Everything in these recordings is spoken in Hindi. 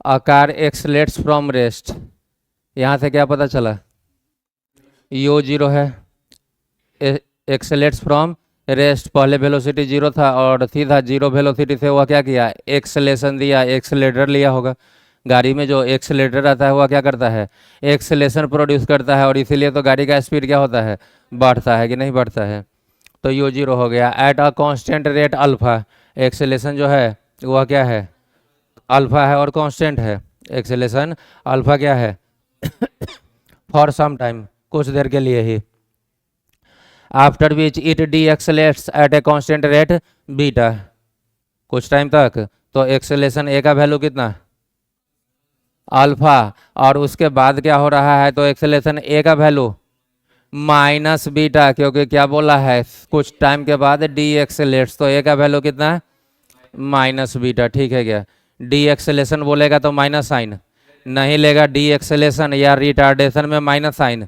अ कार एक्सलेट्स फ्रॉम रेस्ट, यहाँ से क्या पता चला, यू जीरो है, एक्सलेट्स फ्रॉम रेस्ट पहले वेलोसिटी जीरो था और सीधा जीरो वेलोसिटी से वह क्या किया, एक्सलेशन दिया, एक्सलेटर लिया होगा। गाड़ी में जो एक्सलेटर आता है वह क्या करता है, एक्सलेशन प्रोड्यूस करता है, और इसीलिए तो गाड़ी का स्पीड क्या होता है, बढ़ता है कि नहीं बढ़ता है। तो यू जीरो हो गया। At a constant rate alpha, acceleration जो है वह क्या है, अल्फा है और कांस्टेंट है। एक्सेलेशन अल्फा क्या है, फॉर सम टाइम, कुछ देर के लिए ही। After which it decelerates at a constant rate beta, कुछ टाइम तक। तो एक्सेलेशन ए का वैल्यू कितना, अल्फा, और उसके बाद क्या हो रहा है, तो एक्सेलेशन ए का वैल्यू माइनस बीटा, क्योंकि क्या बोला है, कुछ टाइम के बाद डी एक्सेलेट्स, तो ए का वैल्यू कितना है, माइनस बीटा। ठीक है क्या, डी एक्सेलेशन बोलेगा तो माइनस साइन नहीं लेगा, डी एक्सेलेशन या रिटार्डेशन में माइनस साइन,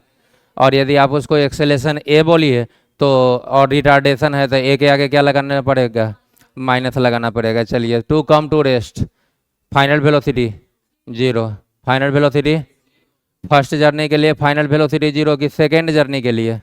और यदि आप उसको एक्सेलेशन ए बोलिए तो, और रिटार्डेशन है तो ए के आगे क्या लगाना पड़ेगा, माइनस लगाना पड़ेगा। चलिए, to come to rest, final velocity zero, final velocity first journey के लिए फाइनल वेलोसिटी जीरो की, सेकेंड जर्नी के लिए,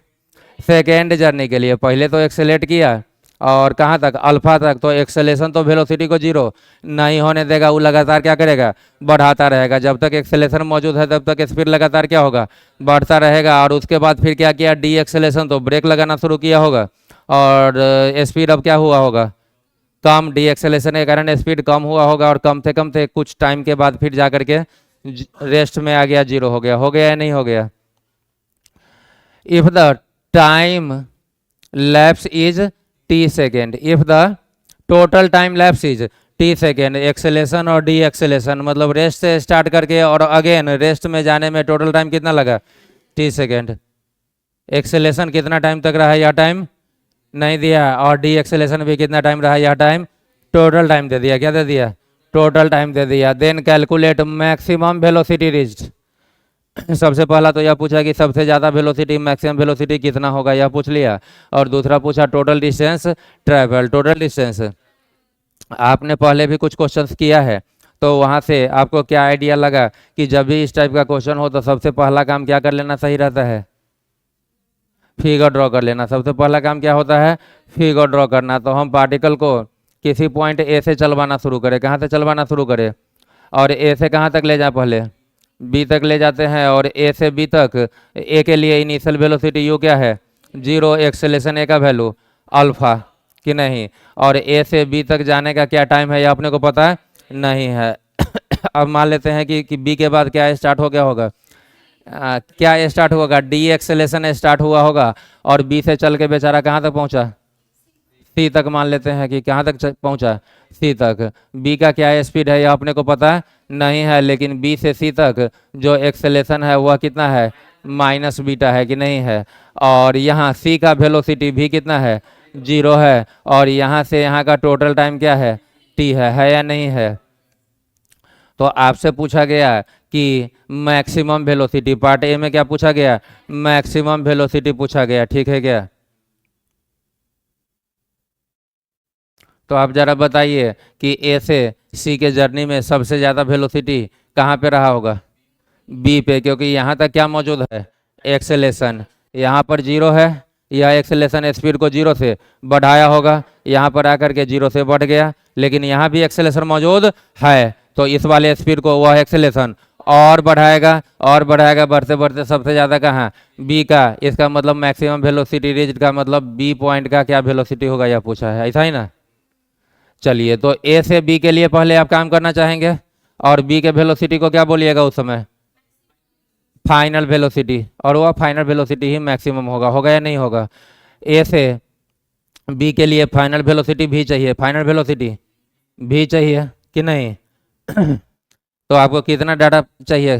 सेकेंड जर्नी के लिए पहले तो एक्सेलेट किया और कहाँ तक, अल्फा तक, तो एक्सेलेशन तो वेलोसिटी को जीरो नहीं होने देगा, वो लगातार क्या करेगा, बढ़ाता रहेगा। जब तक एक्सेलेशन मौजूद है तब तक स्पीड लगातार क्या होगा, बढ़ता रहेगा। और उसके बाद फिर क्या किया, डी एक्सेलेशन, तो ब्रेक लगाना शुरू किया होगा और स्पीड अब क्या हुआ होगा, कम, डी एक्सेलेशन के कारण स्पीड कम हुआ होगा, और कम से कम थे कुछ टाइम के बाद फिर जा करके रेस्ट में आ गया, जीरो हो गया या नहीं हो गया। If the time lapse is T second, if the total time lapse is T second, acceleration और डी एक्सेलेशन मतलब रेस्ट से स्टार्ट करके और अगेन रेस्ट में जाने में टोटल टाइम कितना लगा, टी सेकेंड। एक्सेलेशन कितना टाइम तक रहा, यह टाइम नहीं दिया, और डी एक्सेलेशन भी कितना टाइम रहा, यह टाइम, टोटल टाइम दे दिया, क्या दे दिया, टोटल टाइम दे दिया। Then calculate maximum velocity reached, सबसे पहला तो यह पूछा कि सबसे ज़्यादा वेलोसिटी, मैक्सिमम वेलोसिटी कितना होगा, यह पूछ लिया, और दूसरा पूछा total distance travel, total distance. आपने पहले भी कुछ क्वेश्चंस किया है तो वहाँ से आपको क्या आइडिया लगा कि जब भी इस टाइप का क्वेश्चन हो तो सबसे पहला काम क्या कर लेना सही रहता है, फिगर ड्रॉ कर लेना। सबसे पहला काम क्या होता है, फिगर ड्रॉ करना। तो हम पार्टिकल को किसी पॉइंट ए से चलवाना शुरू करें, कहाँ से चलवाना शुरू करें, और ए से कहाँ तक ले जाए, पहले बी तक ले जाते हैं, और ए से बी तक, ए के लिए इनिशियल वेलोसिटी यू क्या है, जीरो, एक्सेलेशन ए का वैल्यू अल्फा कि नहीं, और ए से बी तक जाने का क्या टाइम है, ये अपने को पता है नहीं है। अब मान लेते हैं कि बी के बाद क्या स्टार्ट हो गया होगा, क्या स्टार्ट होगा, डी एक्सेलेशन स्टार्ट हुआ होगा, और बी से चल के बेचारा कहाँ तक पहुँचा, सी तक। मान लेते हैं कि कहाँ तक पहुँचा, सी तक। बी का क्या स्पीड है यह अपने को पता नहीं है, लेकिन बी से सी तक जो एक्सेलेशन है वह कितना है, माइनस बीटा है कि नहीं है। और यहाँ सी का वेलोसिटी भी कितना है, जीरो है, और यहाँ से यहाँ का टोटल टाइम क्या है, टी है या नहीं है। तो आपसे पूछा गया कि मैक्सिमम वेलोसिटी, पार्ट ए में क्या पूछा गया, मैक्सिमम वेलोसिटी पूछा गया, ठीक है क्या। तो आप जरा बताइए कि ए से सी के जर्नी में सबसे ज़्यादा वेलोसिटी कहाँ पे रहा होगा, बी पे, क्योंकि यहाँ तक क्या मौजूद है, एक्सेलेशन। यहाँ पर जीरो है, यह एक्सेलेशन स्पीड को जीरो से बढ़ाया होगा, यहाँ पर आकर के जीरो से बढ़ गया, लेकिन यहाँ भी एक्सेलेशन मौजूद है, तो इस वाले स्पीड को वह एक्सेलेशन और बढ़ाएगा, और बढ़ाएगा, बढ़ते बढ़ते सबसे ज़्यादा कहाँ, बी का। इसका मतलब मैक्सिमम वेलोसिटी रीच्ड का मतलब बी पॉइंट का क्या वेलोसिटी होगा, यह पूछा है, ऐसा ही ना। चलिए, तो ए से बी के लिए पहले आप काम करना चाहेंगे, और बी के वेलोसिटी को क्या बोलिएगा उस समय, फाइनल वेलोसिटी, और वह फाइनल वेलोसिटी ही मैक्सिमम होगा या नहीं होगा। ए से बी के लिए फाइनल वेलोसिटी भी चाहिए, फाइनल वेलोसिटी भी चाहिए कि नहीं। तो आपको कितना डाटा चाहिए,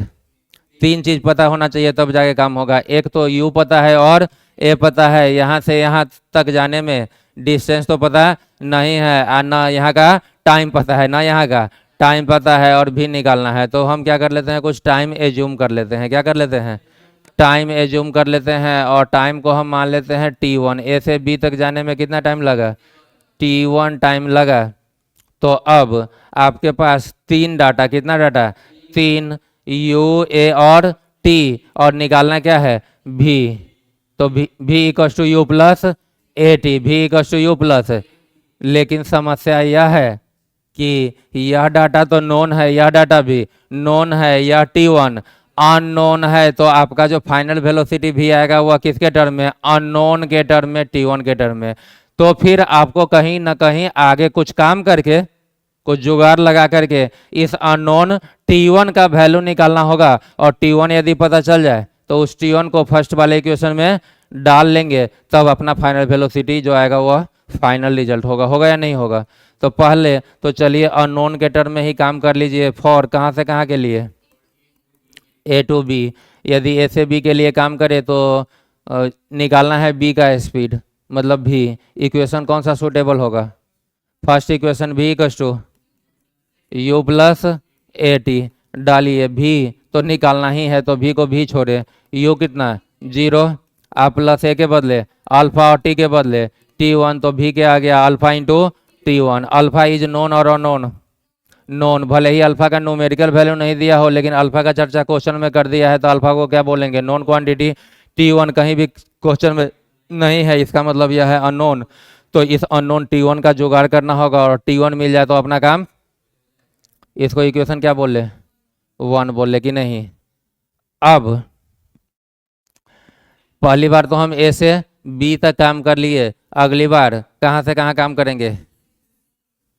तीन चीज पता होना चाहिए तब जाके काम होगा। एक तो यू पता है और ए पता है, यहाँ से यहाँ तक जाने में डिस्टेंस तो पता नहीं है, ना यहाँ का टाइम पता है, ना यहाँ का टाइम पता है, और भी निकालना है। तो हम क्या कर लेते हैं, कुछ टाइम एज्यूम कर लेते हैं, क्या कर लेते हैं, टाइम एज्यूम कर लेते हैं, और टाइम को हम मान लेते हैं T1। ए से बी तक जाने में कितना टाइम लगा, T1 टाइम लगा। तो अब आपके पास तीन डाटा, कितना डाटा, तीन, यू, ए और टी, और निकालना क्या है, भी। तो v equals to u plus a t, v equals to u plus. लेकिन समस्या यह है कि यह डाटा तो नोन है, यह डाटा भी नोन है, यह T1 अननोन है, तो आपका जो फाइनल वेलोसिटी भी आएगा वह किसके टर्म में, अननोन के टर्म में, T1 के टर्म में। तो फिर आपको कहीं ना कहीं आगे कुछ काम करके, कुछ जुगाड़ लगा करके इस अननोन T1 का वैल्यू निकालना होगा, और T1 यदि पता चल जाए तो उस T1 को फर्स्ट वाले इक्वेशन में डाल लेंगे, तब अपना फाइनल वेलोसिटी जो आएगा वह फाइनल रिजल्ट होगा। होगा या नहीं होगा? तो पहले तो चलिए अननोन के टर्म में ही काम कर लीजिए। फॉर कहाँ से कहाँ के लिए, ए टू बी। यदि ए से बी के लिए काम करें तो निकालना है बी का स्पीड, मतलब भी। इक्वेशन कौन सा सूटेबल होगा, first equation v equals to u plus a t. डालिए भी तो निकालना ही है, तो भी को भी छोड़े, यू कितना 0, आप प्लस ए के बदले अल्फा और टी के बदले T1, तो भी के आ गया alpha into T1। Alpha is known और अननोन, नोन। भले ही अल्फा का न्यूमेरिकल वैल्यू नहीं दिया हो, लेकिन अल्फा का चर्चा क्वेश्चन में कर दिया है, तो अल्फा को क्या बोलेंगे, नोन क्वांटिटी। T1 कहीं भी क्वेश्चन में नहीं है, इसका मतलब यह है अननोन। तो इस अननोन T1 का जुगाड़ करना होगा, और T1 मिल जाए तो अपना काम। इसको इक्वेशन क्या बोल ले, 1 बोल ले कि नहीं। अब पहली बार तो हम ए से बी तक काम कर लिए, अगली बार कहाँ से कहाँ काम करेंगे,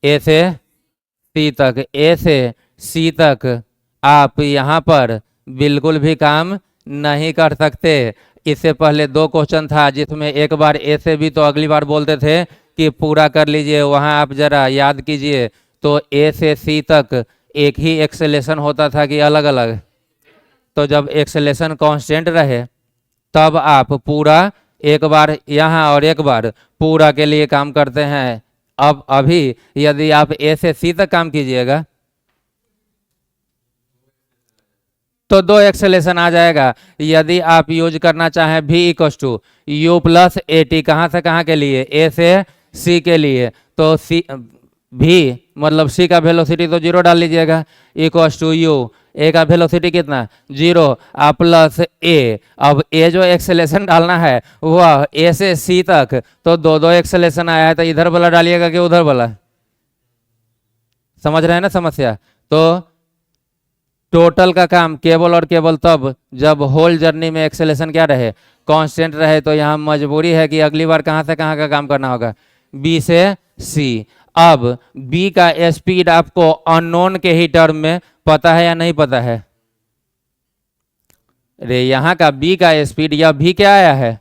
ए से सी तक। ए से सी तक आप यहाँ पर बिल्कुल भी काम नहीं कर सकते। इससे पहले 2 क्वेश्चन था जिसमें एक बार ए से बी, तो अगली बार बोलते थे कि पूरा कर लीजिए, वहाँ आप जरा याद कीजिए। तो ए से सी तक एक ही एक्सेलेरेशन होता था कि अलग अलग? तो जब एक्सेलेरेशन कांस्टेंट रहे तब आप पूरा एक बार यहाँ और एक बार पूरा के लिए काम करते हैं। अब अभी यदि आप ए से सी तक काम कीजिएगा तो 2 एक्सेलेरेशन आ जाएगा। यदि आप यूज करना चाहें v equals to u plus a t, कहाँ से कहाँ के लिए, ए से सी के लिए, तो सी भी मतलब सी का वेलोसिटी तो 0 डाल लीजिएगा, इक्वल्स टू यू, ए का वेलोसिटी कितना 0 प्लस ए। अब ए जो एक्सेलेरेशन डालना है वह ए से सी तक, तो 2 एक्सेलेरेशन आया है, तो इधर वाला डालिएगा कि उधर वाला, समझ रहे हैं ना समस्या। तो टोटल का काम केवल और केवल तब जब होल जर्नी में एक्सेलेरेशन क्या रहे, कांस्टेंट रहे। तो यहाँ मजबूरी है कि अगली बार कहाँ से कहाँ का काम करना होगा, बी से सी। अब बी का स्पीड आपको अननोन के ही टर्म में पता है या नहीं पता है? अरे यहाँ का बी का स्पीड, यह भी क्या आया है,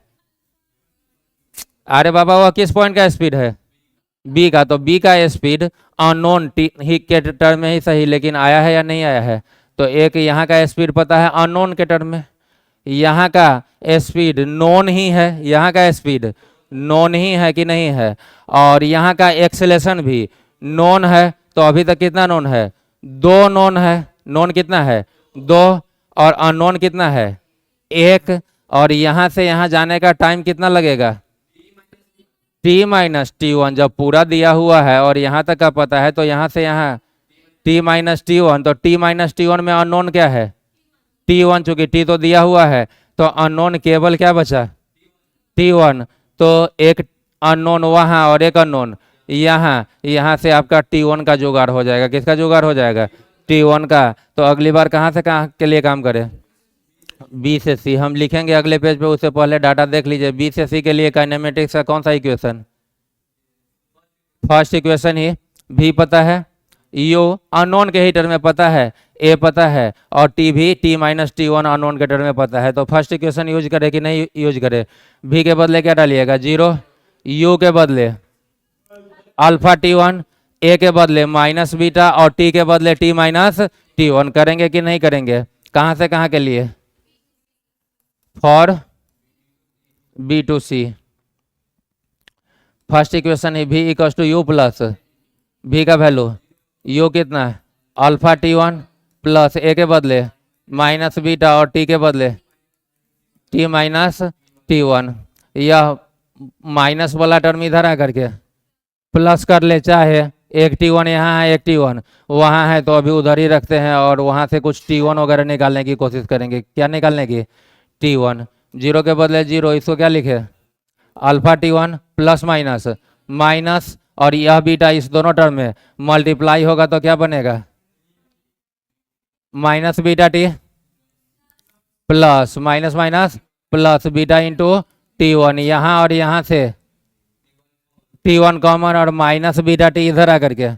अरे बाबा वह किस पॉइंट का स्पीड है, बी का। तो बी का स्पीड अननोन ही के टर्म में ही सही, लेकिन आया है या नहीं आया है? तो एक यहाँ का स्पीड पता है अननोन के टर्म में, यहाँ का स्पीड नोन ही है, यहाँ का स्पीड नोन ही है कि नहीं है, और यहाँ का एक्सेलेरेशन भी नोन है। तो अभी तक कितना नोन है, 2 नोन है। नोन कितना है 2, और अननोन कितना है 1। और यहाँ से यहाँ जाने का टाइम कितना लगेगा, T माइनस T1। जब पूरा दिया हुआ है और यहाँ तक का पता है, तो यहाँ से यहाँ T माइनस T1, तो T माइनस T1 में अननोन क्या है, T1। चूंकि T तो दिया हुआ है, तो अननोन केवल क्या बचा, T1। तो एक अननोन वहाँ और एक अननोन यहाँ, यहाँ से आपका T1 का जुगाड़ हो जाएगा। किसका जुगाड़ हो जाएगा, T1 का। तो अगली बार कहाँ से कहाँ के लिए काम करें, बी से सी। हम लिखेंगे अगले पेज पे, उससे पहले डाटा देख लीजिए। बी से सी के लिए काइनेमेटिक्स का कौन सा इक्वेशन, फर्स्ट इक्वेशन ही। भी पता है, यू अननोन के ही टर्म में पता है, ए पता है, और टी भी T माइनस T1 अननोन के टर्म में पता है। तो फर्स्ट इक्वेशन यूज करे कि नहीं यूज करे, भी के बदले क्या डालिएगा 0, यू के बदले अल्फा T1, ए के बदले माइनस बीटा, और टी के बदले T माइनस T1। करेंगे कि नहीं करेंगे, कहाँ से कहाँ के लिए, for b to c. First equation है v equals to u plus भी का वैल्यू, यू कितना है अल्फा T1 प्लस ए के बदले माइनस बीटा, और टी के बदले T माइनस T1। यह माइनस वाला टर्म इधर आ करके प्लस कर ले, चाहे एक T1 यहाँ है, एक T1 वहाँ है, तो अभी उधर ही रखते हैं और वहाँ से कुछ T1 वगैरह निकालने की कोशिश करेंगे। क्या निकालने की? T1। जीरो के बदले जीरो, इसको क्या लिखे? Alpha T1 plus minus minus, और यह बीटा इस दोनों टर्म में मल्टीप्लाई होगा तो क्या बनेगा? Minus beta T plus minus minus plus beta into T1, यहाँ और यहाँ से T1 कॉमन और माइनस बीटा टी इधर आकर के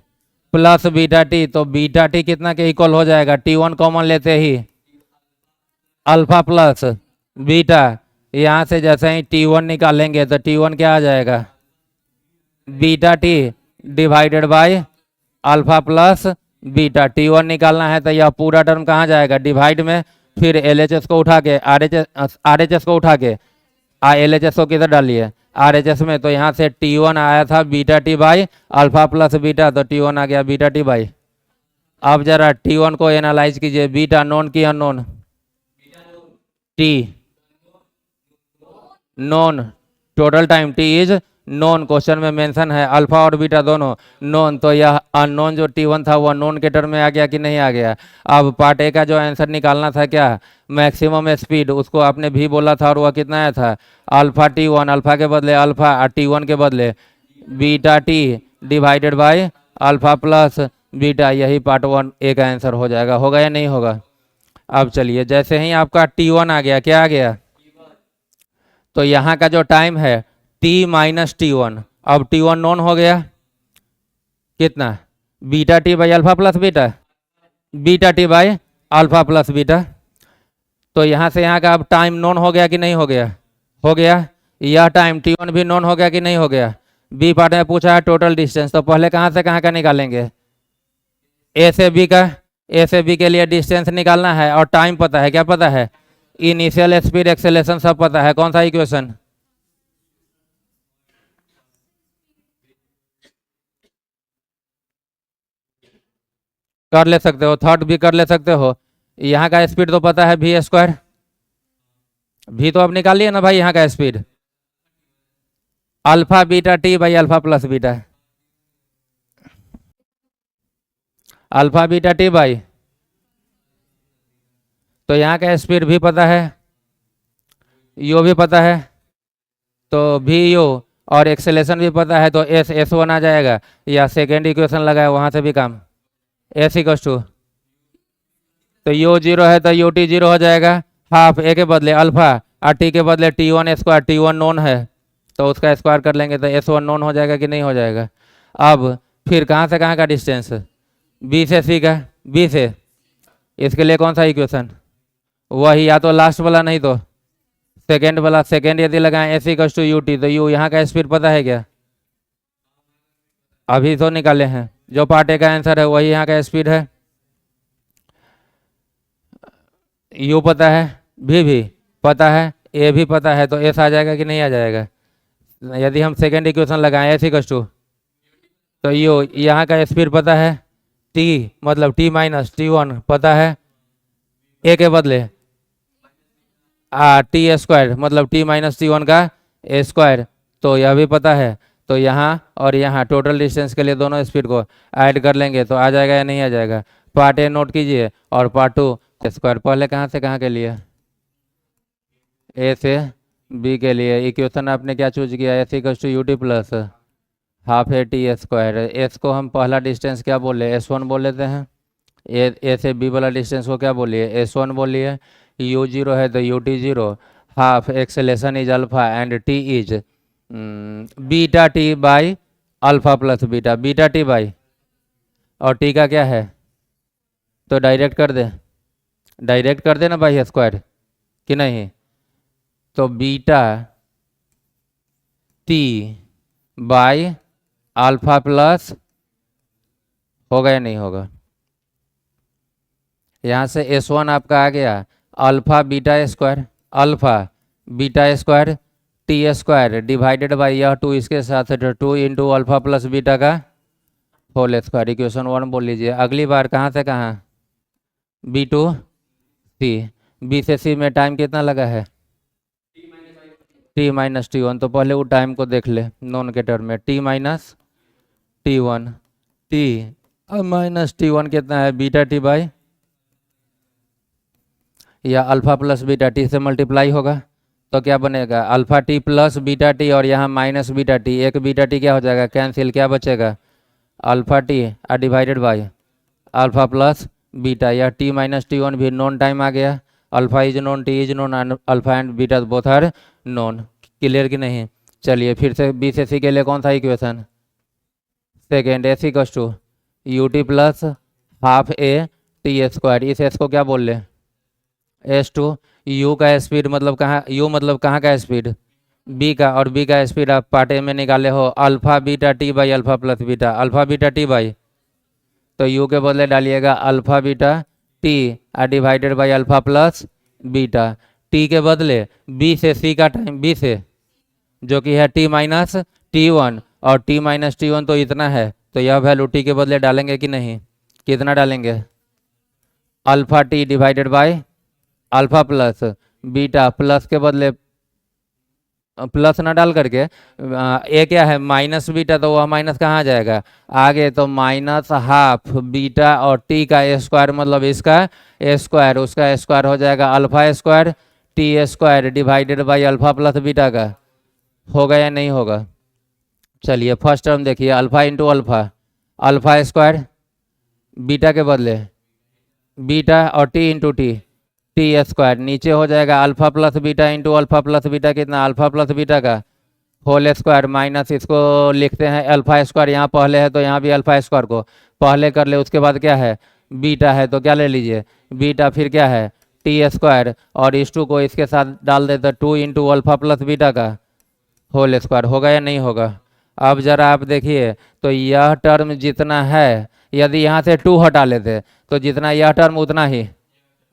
प्लस बीटा टी, तो बीटा टी कितना के इक्वल हो जाएगा? T1 कॉमन लेते ही अल्फा प्लस बीटा, यहाँ से जैसे ही T1 निकालेंगे तो T1 क्या आ जाएगा? Beta T divided by alpha plus beta. T1 निकालना है तो यह पूरा टर्म कहाँ जाएगा? डिवाइड में, फिर LHS को उठा के RHS को उठा के LHS को किधर डालिए? RHS में, तो यहाँ से T1 आया था beta T by alpha plus beta, तो T1 आ गया बीटा टी बाई। अब जरा T1 को एनालाइज कीजिए, बीटा नॉन की unknown? T non, total time T is non, question में मेंशन है अल्फा और बीटा दोनों नॉन, तो यह अननोन जो T1 था वह नॉन के टर्म में आ गया कि नहीं आ गया? अब पार्ट ए का जो आंसर निकालना था क्या? मैक्सिमम स्पीड, उसको आपने भी बोला था और वह कितना आया था? अल्फा T1, अल्फा के बदले अल्फा और T1 के बदले beta T divided by alpha plus beta. यही पार्ट 1 ए का आंसर हो जाएगा। होगा या नहीं होगा? अब चलिए, जैसे ही आपका T1 आ गया, क्या आ गया? तो यहाँ का जो टाइम है T माइनस T1, अब T1 नॉन हो गया कितना? Beta T by alpha plus beta, beta T by alpha plus beta. तो यहाँ से यहाँ का अब टाइम नॉन हो गया कि नहीं हो गया? हो गया। यह टाइम T1 भी नॉन हो गया कि नहीं हो गया? बी पार्ट में पूछा है टोटल डिस्टेंस, तो पहले कहाँ से कहाँ का निकालेंगे? ए से बी का। ए से बी के लिए डिस्टेंस निकालना है और टाइम पता है। क्या पता है? इनिशियल स्पीड, एक्सेलेरेशन सब पता है। कौन सा इक्वेशन? कर ले सकते हो, थर्ड भी कर ले सकते हो। यहाँ का स्पीड तो पता है V स्क्वायर, भी तो आप निकाल लिए ना भाई। यहाँ का speed alpha beta T by alpha plus beta, alpha beta T by, तो यहाँ का स्पीड भी पता है, यू भी पता है, तो भी यू, और एक्सेलेरेशन भी पता है, तो S1 आ जाएगा। या सेकेंड इक्वेशन लगाए वहां से भी काम, S इक्वस टू, तो यू जीरो है तो यू टी जीरो हो जाएगा, हाफ ए के बदले अल्फा और टी के बदले T1 स्क्वायर। T1 नॉन है तो उसका स्क्वायर कर लेंगे तो S1 नॉन हो जाएगा कि नहीं हो जाएगा? अब फिर कहाँ से कहाँ का डिस्टेंस? बी से सी का, बी से, इसके लिए कौन सा इक्वेशन? वही, या तो लास्ट वाला नहीं तो सेकेंड वाला। सेकेंड यदि लगाएं S equals to u t, तो यू यहाँ का स्पीड पता है क्या? अभी तो निकाले हैं, जो पार्ट ए का आंसर है वही यहाँ का स्पीड है। यू पता है, भी पता है, ए भी पता है, तो एस आ जाएगा कि नहीं आ जाएगा? यदि हम सेकेंड इक्वेशन लगाएं S इक्वस टू, तो यू यहाँ का स्पीड पता है, टी मतलब T माइनस T1 पता है, ए के बदले टी स्क्वायर मतलब T माइनस T1 का स्क्वायर, तो यह भी पता है। तो यहाँ और यहाँ टोटल डिस्टेंस के लिए दोनों स्पीड को ऐड कर लेंगे तो आ जाएगा या नहीं आ जाएगा? पार्ट ए नोट कीजिए और पार्ट 2 स्क्वायर। पहले कहाँ से कहाँ के लिए? ए से बी के लिए इक्वेशन आपने क्या चूज किया? S equals to u t plus half a t square. S को हम पहला डिस्टेंस क्या बोले? S1 बोल लेते हैं। ए से बी वाला डिस्टेंस को क्या बोलिए? S1 बोलिए। यू जीरो है तो U T zero, half acceleration is alpha and T is beta T by alpha plus beta, beta T by, और टी का क्या है? तो डायरेक्ट कर दे, डायरेक्ट कर दे ना भाई स्क्वायर कि नहीं? तो beta T by alpha plus, होगा या नहीं होगा? यहाँ से S1 आपका आ गया alpha beta square, alpha beta square T square divided by यह 2 इसके साथ 2 इंटू अल्फा प्लस बीटा का होल स्क्वायर। इक्वेशन 1 बोल लीजिए। अगली बार कहाँ से कहाँ? बी टू सी, बी से सी में टाइम कितना लगा है? T माइनस T1, तो पहले वो टाइम को देख ले नॉन के टर्म में, T माइनस T1 टी और माइनस T1 कितना है, बीटा टी बाई, या अल्फा प्लस बीटा टी से मल्टीप्लाई होगा तो क्या बनेगा, alpha T plus beta T और यहाँ माइनस बीटा टी, एक बीटा टी क्या हो जाएगा, कैंसिल, क्या बचेगा, alpha T divided by alpha plus beta, या टी माइनस T1 भी नॉन टाइम आ गया, alpha is non, T is non, alpha and beta both are known. Clear कि नहीं। चलिए फिर से बी से सी के लिए कौन सा equation, second, s equals to u t plus half a t square, इस एस को क्या बोल ले, एस टू, यू का स्पीड मतलब कहाँ, यू मतलब कहाँ का स्पीड, बी का, और बी का स्पीड आप पार्ट ए में निकाले हो, alpha beta T by alpha plus beta, alpha beta T by, तो यू के बदले डालिएगा alpha beta T divided by alpha plus beta, T के बदले बी से सी का टाइम, बी से जो कि है टी माइनस T1, और टी माइनस T1 तो इतना है, तो यह वैल्यू टी के बदले डालेंगे कि नहीं, कितना डालेंगे, alpha T divided by alpha plus beta, plus के बदले प्लस ना डाल करके ए क्या है माइनस बीटा, तो वह माइनस कहाँ जाएगा आगे, तो माइनस हाफ बीटा और टी का स्क्वायर मतलब इसका स्क्वायर, उसका स्क्वायर हो जाएगा alpha square T square divided by alpha plus beta का, होगा या नहीं होगा। चलिए फर्स्ट टर्म देखिए, alpha into alpha, alpha square beta के बदले बीटा और T into T, T square, नीचे हो जाएगा alpha plus beta into alpha plus beta कितना, अल्फा प्लस बीटा का होल स्क्वायर, माइनस इसको लिखते हैं अल्फा स्क्वायर, यहाँ पहले है तो यहाँ भी अल्फा स्क्वायर को पहले कर ले, उसके बाद क्या है बीटा है तो क्या ले लीजिए बीटा, फिर क्या है टी स्क्वायर, और इस टू को इसके साथ डाल दे तो to into alpha plus beta का होल स्क्वायर, होगा या नहीं होगा। अब जरा आप देखिए तो यह टर्म जितना है, यदि यहाँ से टू हटा लेते तो जितना यह टर्म उतना ही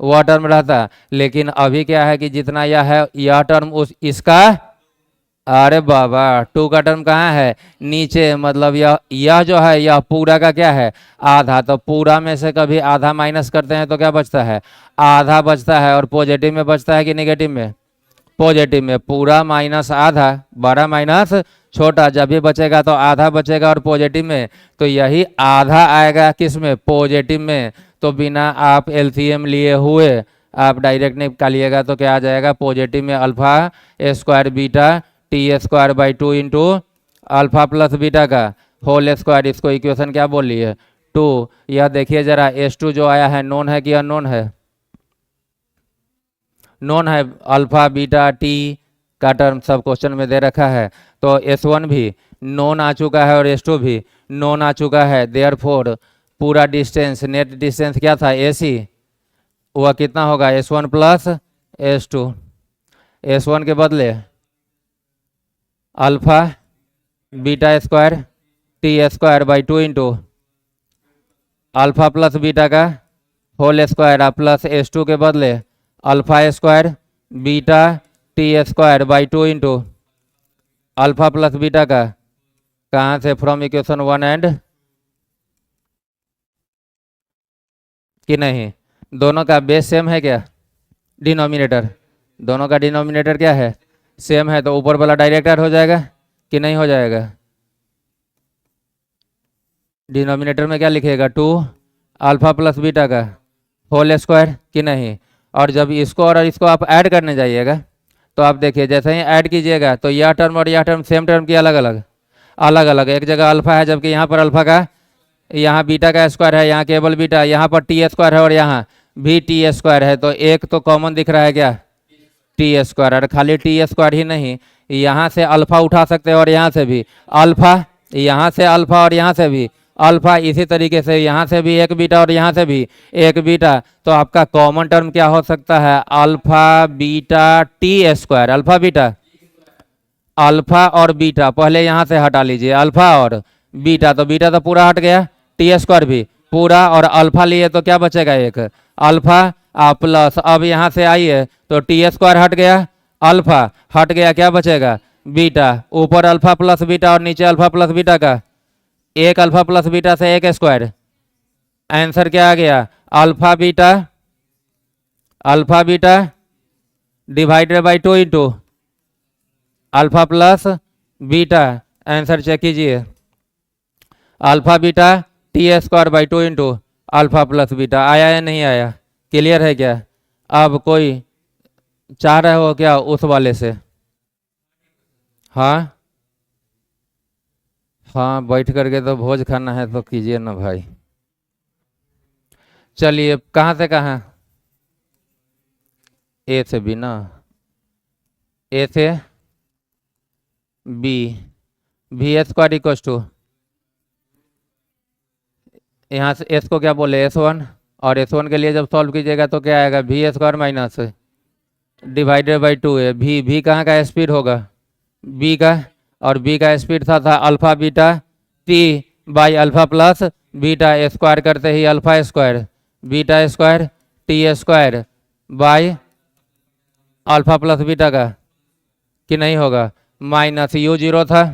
वह टर्म रहता, लेकिन अभी क्या है कि जितना यह है यह टर्म उस इसका, अरे बाबा टू का टर्म कहाँ है नीचे, मतलब यह जो है यह पूरा का क्या है आधा, तो पूरा में से कभी आधा माइनस करते हैं तो क्या बचता है, आधा बचता है, और पॉजिटिव में बचता है कि नेगेटिव में, पॉजिटिव में, पूरा माइनस आधा, बड़ा माइनस छोटा, जब भी बचेगा तो आधा बचेगा और पॉजिटिव में, तो यही आधा आएगा किस में, पॉजिटिव में, तो बिना आप एलसीएम लिए हुए आप डायरेक्ट निकालिएगा तो क्या आ जाएगा, पॉजिटिव में alpha square beta T square by two into alpha plus beta का होल स्क्वायर, इसको इक्वेशन क्या बोल रही है टू। यह देखिए जरा S2 जो आया है नॉन है कि अननोन है, नॉन है, अल्फा बीटा टी का टर्म सब क्वेश्चन में दे रखा है, तो S1 भी नॉन आ चुका है और S2 भी नॉन आ चुका है, देयरफॉर पूरा डिस्टेंस नेट डिस्टेंस क्या था AC, वह कितना होगा S1 प्लस S2, S1 के बदले alpha beta square T square by two into alpha plus beta का होल स्क्वायर प्लस S2 के बदले alpha square beta T square by two into alpha plus beta का, कहाँ से, फ्रॉम इक्वेशन 1 एंड, कि नहीं, दोनों का बेस सेम है क्या, डिनोमिनेटर, दोनों का डिनोमिनेटर क्या है सेम है, तो ऊपर वाला डायरेक्ट ऐड हो जाएगा कि नहीं हो जाएगा, डिनोमिनेटर में क्या लिखेगा टू अल्फा प्लस बीटा का होल स्क्वायर कि नहीं, और जब इसको और इसको आप ऐड करने जाइएगा तो आप देखिए जैसे ही ऐड कीजिएगा तो यह टर्म और यह टर्म सेम टर्म की अलग अलग अलग अलग, एक जगह अल्फा है जबकि यहाँ पर अल्फा का, यहाँ बीटा का स्क्वायर है, यहाँ केवल बीटा, यहाँ पर टी स्क्वायर है और यहाँ भी टी स्क्वायर है, तो एक तो कॉमन दिख रहा है क्या टी स्क्वायर, और खाली टी स्क्वायर ही नहीं, यहाँ से अल्फा उठा सकते हैं और यहाँ से भी अल्फा, यहाँ से अल्फा और यहाँ से भी अल्फा, इसी तरीके से यहाँ से भी एक बीटा और यहाँ से भी एक बीटा, तो आपका कॉमन टर्म क्या हो सकता है alpha beta T square, alpha beta, alpha और बीटा पहले यहाँ से हटा लीजिए, अल्फा और बीटा, तो बीटा तो पूरा हट गया, टी स्क्वायर भी पूरा, और अल्फा लिए तो क्या बचेगा एक अल्फा प्लस, अब यहाँ से आइए तो टी स्क्वायर हट गया, अल्फा हट गया, क्या बचेगा बीटा, ऊपर अल्फा प्लस बीटा और नीचे अल्फा प्लस बीटा का, एक अल्फा प्लस बीटा से एक स्क्वायर, आंसर क्या आ गया alpha beta divided by two into alpha plus beta, answer check कीजिए, alpha beta t² 2 into alpha plus beta. आया या नहीं आया? क्लियर है क्या? अब कोई चाह रहे हो क्या उस वाले से? हाँ हाँ, बैठ करके तो भोज खाना है तो कीजिए ना भाई। चलिए, कहाँ से कहाँ? ए से बी ना, ए से बी, v² इक्वस टू, यहाँ से एस को क्या बोले S1, और S1 के लिए जब सॉल्व कीजिएगा तो क्या आएगा? v² माइनस डिवाइडेड बाई 2 है। v कहाँ का स्पीड होगा? b का, और b का स्पीड था alpha beta t by alpha plus beta, square करते ही alpha square beta square t² by alpha plus beta का, कि नहीं होगा? माइनस u 0 था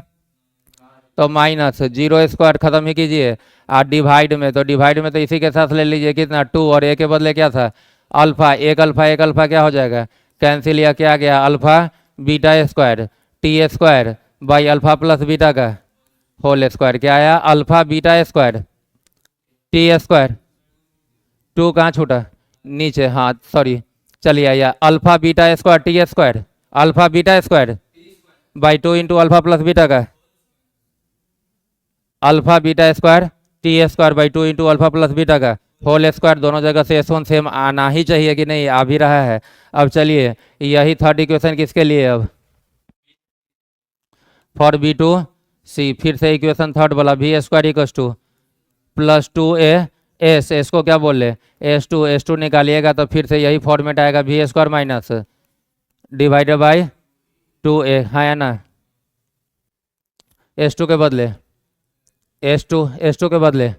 तो माइनस 0² खत्म ही कीजिए, और डिवाइड में तो इसी के साथ ले लीजिए कितना 2, और ए के बदले क्या था? अल्फा। एक अल्फा क्या हो जाएगा? कैंसिल, या क्या गया? Alpha beta square t² by alpha plus beta का होल स्क्वायर। क्या आया? Alpha beta square t²। 2 कहाँ छूटा? नीचे, हाँ सॉरी। चलिए आया alpha beta square t², alpha beta square by 2 into alpha plus beta का, alpha beta square t² by 2 into alpha plus beta का होल स्क्वायर। दोनों जगह से S1 सेम आना ही चाहिए कि नहीं? आ भी रहा है। अब चलिए, यही थर्ड इक्वेशन किसके लिए? अब फॉर B2C, फिर से इक्वेशन थर्ड वाला v² equals two plus 2a s, इसको क्या बोले? S2 निकालिएगा तो फिर से यही फॉर्मेट आएगा, v² minus divided by 2a, हाँ या ना? S2 के बदले S2 के बदले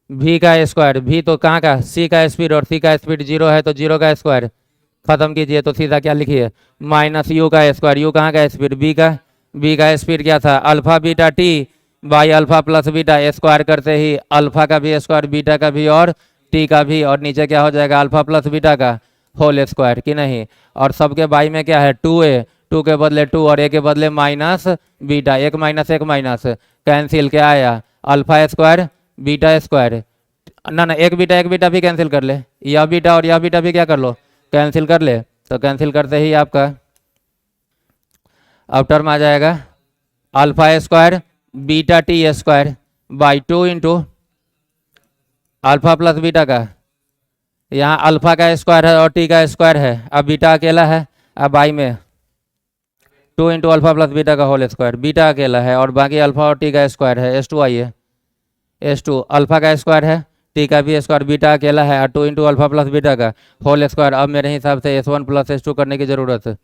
v का स्क्वायर, v तो कहाँ का? c का स्पीड, और c का स्पीड 0 है तो 0 का स्क्वायर खत्म कीजिए, तो सीधा क्या लिखिए? माइनस u का स्क्वायर। u कहाँ का स्पीड? b का स्पीड क्या था? Alpha beta t by alpha plus beta, square करते ही अल्फा का भी स्क्वायर, बीटा का भी और t का भी, और नीचे क्या हो जाएगा? अल्फा प्लस बीटा का होल स्क्वायर, कि नहीं? और सबके बाई में क्या है? 2a, 2 के बदले 2 और a के बदले माइनस बीटा, एक माइनस कैंसिल, क्या आया? अल्फा स्क्वायर बीटा स्क्वायर, ना एक बीटा भी कैंसिल कर ले, यह बीटा और यह बीटा भी क्या कर लो? कैंसिल कर ले। तो कैंसिल करते ही आपका अब टर्म आ जाएगा alpha square beta t² by 2 into alpha plus beta का, यहाँ अल्फा का स्क्वायर है और t का स्क्वायर है, अब बीटा अकेला है, अब बाई में 2 इंटू अल्फा प्लस बीटा का होल स्क्वायर, बीटा अकेला है और बाकी अल्फा और t का स्क्वायर है। S2 आइए, S2 अल्फा का स्क्वायर है, t का भी स्क्वायर, बीटा अकेला है, और 2 इंटू अल्फा प्लस बीटा का होल स्क्वायर। अब मेरे हिसाब से S1 प्लस S2 करने की जरूरत है,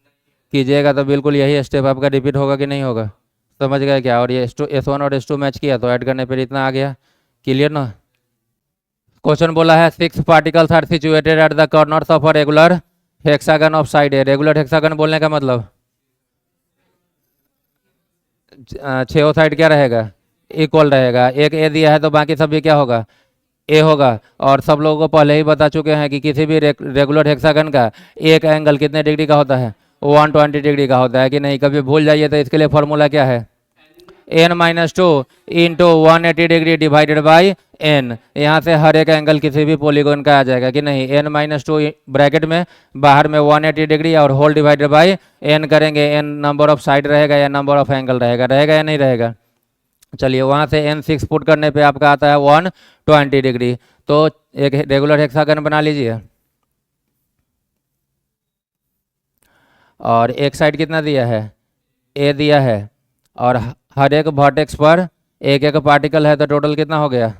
कीजिएगा तो बिल्कुल यही स्टेप आपका रिपीट होगा कि नहीं होगा? समझ गए क्या? और ये S1 और S2 मैच किया तो ऐड करने पर इतना आ गया। क्लियर ना? क्वेश्चन बोला है 6 particles are situated at the corners of a regular hexagon of side a. Regular hexagon बोलने का मतलब 6 साइड क्या रहेगा? इक्वल रहेगा। एक ए दिया है तो बाकी सब भी क्या होगा? ए होगा। और सब लोगों को पहले ही बता चुके हैं कि किसी भी रेगुलर हेक्सागन का एक एंगल कितने डिग्री का होता है? 120 डिग्री का होता है, कि नहीं? कभी भूल जाइए तो इसके लिए फॉर्मूला क्या है? n-2 into 180 degree divided by n। यहाँ से हर एक एंगल किसी भी पॉलीगॉन का आ जाएगा, कि नहीं? n-2 ब्रैकेट में बाहर में 180 डिग्री और होल डिवाइडेड बाई n करेंगे। n नंबर ऑफ साइड रहेगा या नंबर ऑफ एंगल रहेगा या नहीं रहेगा? चलिए, वहाँ से n6 पुट करने पे आपका आता है 120 डिग्री। तो एक रेगुलर हेक्सागन बना लीजिए, और एक साइड कितना दिया है? a दिया है, और हर एक वर्टेक्स पर एक एक पार्टिकल है, तो टोटल कितना हो गया?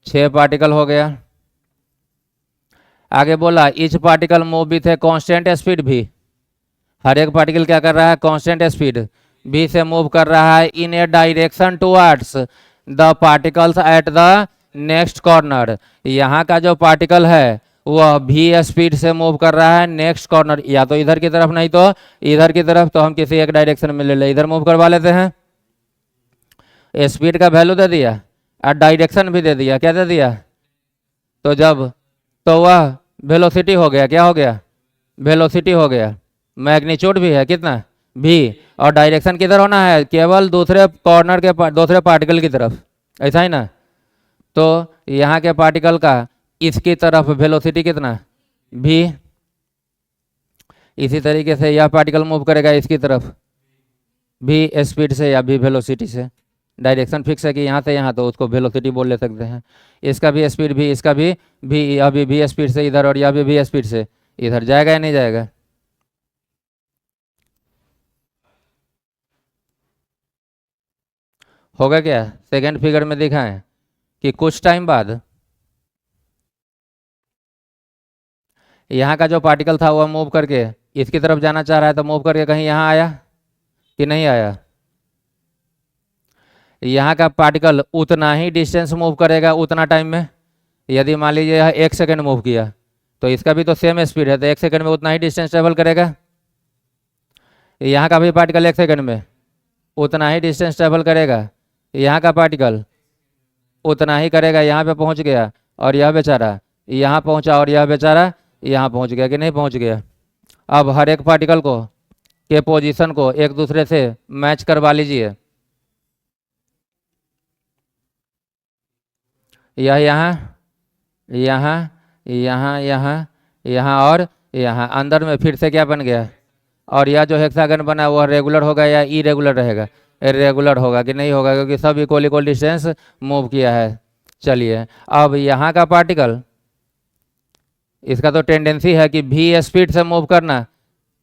6 पार्टिकल हो गया। आगे बोला each particle move with a constant speed भी। हर एक पार्टिकल क्या कर रहा है? कांस्टेंट स्पीड भी से मूव कर रहा है in a direction towards the particles at the next corner. यहाँ का जो पार्टिकल है वह भी स्पीड से मूव कर रहा है नेक्स्ट कॉर्नर, या तो इधर की तरफ नहीं तो इधर की तरफ। तो हम किसी एक डायरेक्शन में ले ले, इधर मूव करवा लेते हैं। स्पीड का वैल्यू दे दिया और डायरेक्शन भी दे दिया। क्या दे दिया? तो वह वेलोसिटी हो गया। क्या हो गया? वेलोसिटी हो गया। मैग्नीट्यूड भी है कितना? भी। और डायरेक्शन किधर होना है? केवल दूसरे कॉर्नर के दूसरे पार्टिकल की तरफ, ऐसा ही ना? तो यहाँ के पार्टिकल का इसकी तरफ वेलोसिटी कितना v। इसी तरीके से यह पार्टिकल मूव करेगा इसकी तरफ v स्पीड से या v वेलोसिटी से। डायरेक्शन फिक्स है कि यहाँ से यहाँ, तो उसको वेलोसिटी बोल ले सकते हैं। इसका भी स्पीड v, इसका भी v, यह भी v स्पीड से इधर और यह भी v स्पीड से इधर जाएगा या नहीं जाएगा। होगा क्या? सेकंड फिगर में दिखा है कि कुछ टाइम बाद यहाँ का जो पार्टिकल था वह मूव करके इसकी तरफ जाना चाह रहा है, तो मूव करके कहीं यहाँ आया कि नहीं आया। यहाँ का पार्टिकल उतना ही डिस्टेंस मूव करेगा उतना टाइम में। यदि मान लीजिए यह 1 सेकंड मूव किया तो इसका भी तो सेम स्पीड है, तो 1 सेकंड में उतना ही डिस्टेंस ट्रेवल करेगा। यहाँ का भी पार्टिकल 1 सेकंड में उतना ही डिस्टेंस ट्रेवल करेगा। यहाँ का पार्टिकल उतना ही करेगा। यहाँ पे पहुँच गया और यह बेचारा यहाँ पहुँचा और यह बेचारा यहाँ पहुँच गया कि नहीं पहुँच गया। अब हर एक पार्टिकल को के पोजीशन को एक दूसरे से मैच करवा लीजिए। यह यहाँ, यहाँ, यहाँ, यहाँ, यहाँ और यहाँ अंदर में फिर से क्या बन गया। और यह जो हेक्सागन बना वह रेगुलर होगा या इरेगुलर रहेगा? रेगुलर होगा कि नहीं होगा, क्योंकि सब इक्वल डिस्टेंस मूव किया है। चलिए अब यहाँ का पार्टिकल, इसका तो टेंडेंसी है कि v स्पीड से मूव करना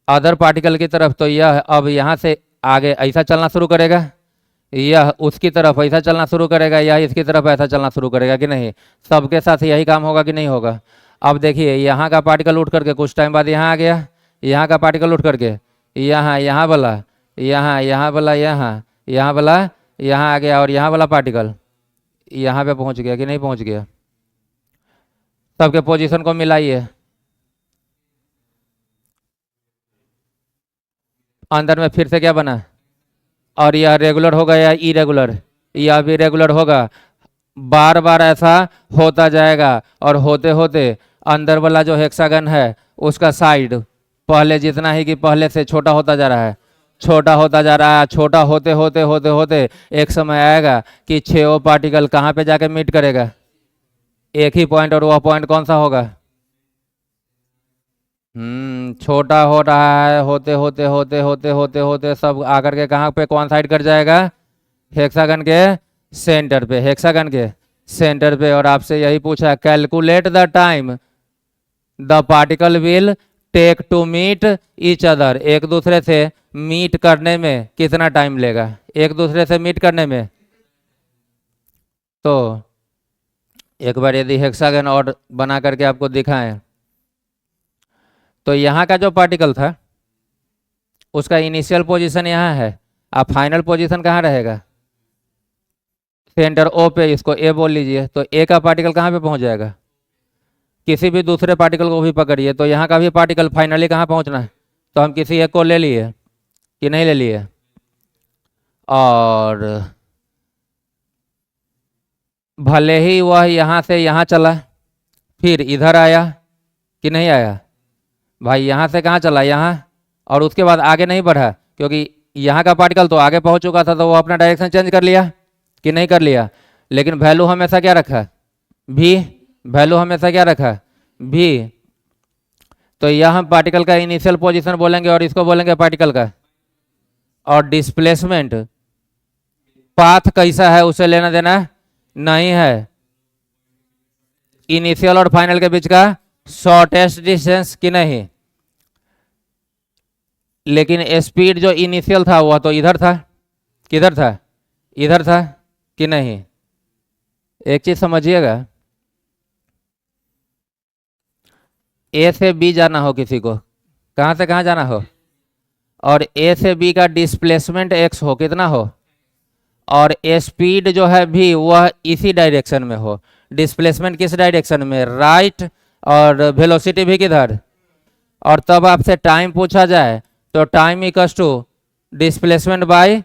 अदर पार्टिकल की तरफ, तो यह अब यहाँ से आगे ऐसा चलना शुरू करेगा, यह उसकी तरफ ऐसा चलना शुरू करेगा, यह इसकी तरफ ऐसा चलना शुरू करेगा कि नहीं। सबके साथ यही काम होगा कि नहीं होगा। अब देखिए यहाँ का पार्टिकल उठ करके कुछ टाइम बाद यहाँ आ गया, यहाँ का पार्टिकल उठ करके यहाँ, यहाँ वाला यहाँ, यहाँ वाला यहाँ, यहाँ वाला यहाँ आ गया और यहाँ वाला पार्टिकल यहाँ पे पहुँच गया कि नहीं पहुँच गया। सबके पोजीशन को मिलाइए। अंदर में फिर से क्या बना, और यह रेगुलर होगा या इरेगुलर? यह भी रेगुलर होगा। बार बार ऐसा होता जाएगा और होते होते अंदर वाला जो हेक्सागन है उसका साइड पहले जितना ही कि पहले से छोटा होता जा रहा है, छोटा होता जा रहा है। छोटा होते होते होते होते एक समय आएगा कि 6 पार्टिकल कहाँ पे जाके मीट करेगा, एक ही पॉइंट, और वह पॉइंट कौन सा होगा? छोटा हो रहा है, होते होते होते होते होते होते सब आकर के कहाँ पे कॉइंसाइड कर जाएगा? हेक्सागन के सेंटर पे, हेक्सागन के सेंटर पे। और आपसे यही पूछा, calculate the time the particle will take to meet each other. एक दूसरे से मीट करने में कितना टाइम लेगा, एक दूसरे से मीट करने में। तो एक बार यदि हेक्सागन और बना करके आपको दिखाएं, तो यहाँ का जो पार्टिकल था उसका इनिशियल पोजीशन यहाँ है, अब फाइनल पोजीशन कहाँ रहेगा? सेंटर ओ पे, इसको ए बोल लीजिए। तो ए का पार्टिकल कहाँ पे पहुँच जाएगा? किसी भी दूसरे पार्टिकल को भी पकड़िए, तो यहाँ का भी पार्टिकल फाइनली कहाँ पहुँचना है? तो हम किसी एक को ले लिए कि नहीं ले लिए, और भले ही वह यहाँ से यहाँ चला फिर इधर आया कि नहीं आया भाई, यहाँ से कहाँ चला? यहाँ, और उसके बाद आगे नहीं बढ़ा, क्योंकि यहाँ का पार्टिकल तो आगे पहुँच चुका था, तो वो अपना डायरेक्शन चेंज कर लिया कि नहीं कर लिया। लेकिन वैल्यू हमेशा क्या रखा? v। वैल्यू हमेशा क्या रखा? v। तो यह हम पार्टिकल का इनिशियल पोजीशन बोलेंगे और इसको बोलेंगे पार्टिकल का। और डिस्प्लेसमेंट पाथ कैसा है उसे लेना देना नहीं है, इनिशियल और फाइनल के बीच का शॉर्टेस्ट डिस्टेंस कि नहीं। लेकिन स्पीड जो इनिशियल था वह तो इधर था, किधर था? इधर था कि नहीं। एक चीज समझिएगा, ए से बी जाना हो किसी को, कहां से कहां जाना हो, और ए से बी का डिस्प्लेसमेंट एक्स हो, कितना हो, और स्पीड जो है भी वह इसी डायरेक्शन में हो। डिस्प्लेसमेंट किस डायरेक्शन में? राइट। और वेलोसिटी भी किधर? और तब आपसे टाइम पूछा जाए तो time equals to displacement by